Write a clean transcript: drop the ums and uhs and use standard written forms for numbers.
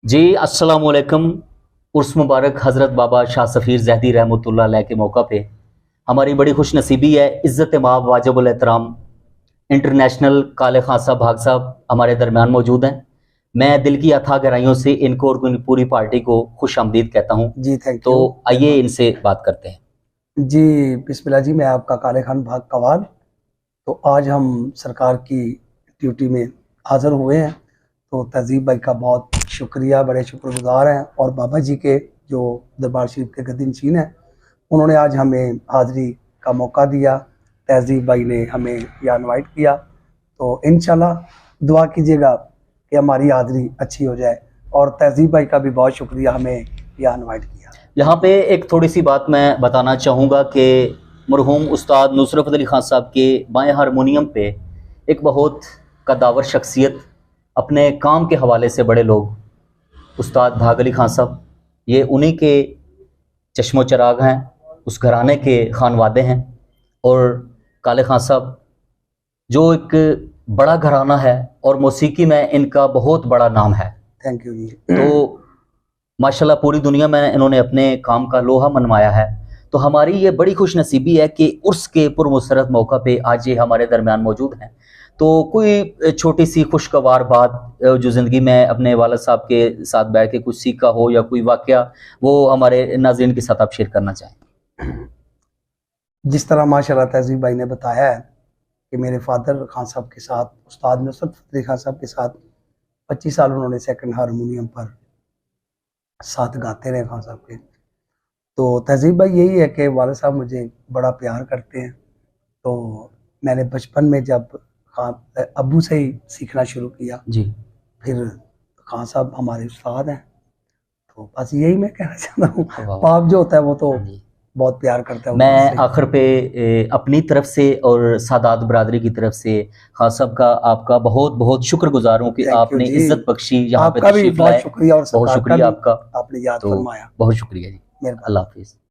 जी अस्सलाम वालेकुम। उर्स मुबारक हज़रत बाबा शाह सफ़ीर ज़हदी रहमतुल्लाह अलैह के मौका पे हमारी बड़ी खुश नसीबी है। इज़्ज़त माब वाजिबुल एहतराम इंटरनेशनल काले खान साहब भाग साहब हमारे दरमियान मौजूद हैं। मैं दिल की अथाह गहराइयों से इनको और पूरी पार्टी को खुश आमदीद कहता हूँ। जी थैंक तो यू। आइए इनसे बात करते हैं। जी बिस्मिल्लाह जी, मैं आपका काले खान भाग कवाल। तो आज हम सरकार की ड्यूटी में हाज़िर हुए हैं, तो तहजीब भाई का बहुत शुक्रिया, बड़े शुक्रगुजार हैं। और बाबा जी के जो दरबार शरीफ के गद्दी नशीन हैं, उन्होंने आज हमें हाज़िरी का मौका दिया। तहजीब भाई ने हमें यहाँ इनवाइट किया, तो इंशाल्लाह दुआ कीजिएगा कि हमारी हाज़िरी अच्छी हो जाए। और तहजीब भाई का भी बहुत शुक्रिया, हमें यहाँ इनवाइट किया। यहाँ पे एक थोड़ी सी बात मैं बताना चाहूँगा कि मरहूम उस्ताद नुसरत अली खान साहब के बाएं हारमोनियम पे एक बहुत कद्दावर शख्सियत, अपने काम के हवाले से बड़े लोग, उस्ताद भाग अली खान साहब, ये उन्हीं के चश्मो चराग हैं, उस घराने के खानवादे हैं। और काले खान साहब जो एक बड़ा घराना है और मौसीकी में इनका बहुत बड़ा नाम है। थैंक यू जी। तो माशाल्लाह पूरी दुनिया में इन्होंने अपने काम का लोहा मनवाया है। तो हमारी ये बड़ी खुश नसीबी है कि उर्स के पुरमसरत मौका पे आज ये हमारे दरमियान मौजूद हैं। तो कोई छोटी सी खुशगवार बात जो ज़िंदगी में अपने वालिद साहब के साथ बैठ के कुछ सीखा हो या कोई वाक़या, वो हमारे नाज़रीन के साथ आप शेयर करना चाहें। जिस तरह माशाल्लाह तहजीब भाई ने बताया है कि मेरे फादर खान साहब के साथ, उस्ताद नुसरत अली खान साहब के साथ 25 साल उन्होंने सेकंड हारमोनियम पर साथ गाते रहे खान साहब के। तो तहजीब भाई यही है कि वालिद साहब मुझे बड़ा प्यार करते हैं। तो मैंने बचपन में जब खान अब्बू से ही सीखना शुरू किया, जी, फिर खान साहब हमारे उस्ताद हैं। तो बस यही मैं कहना चाहता हूँ, वाह। बाप जो होता है वो तो हाँ जी। बहुत प्यार करता है। मैं आखिर पे अपनी तरफ से और सादात बरादरी की तरफ से खान साहब का आपका बहुत बहुत शुक्रगुजार हूँ कि थैंक यू आपने जी। इज्जत बख्शी, यहाँ पे आपका भी तशरीफ बहुत लाए। शुक्रिया और बहुत सरकार का शुक्रिया भी, आपका। आपने याद तो फरमाया। बहुत शुक्रिया जी। मेहरबानी। अल्लाह हाफिज़।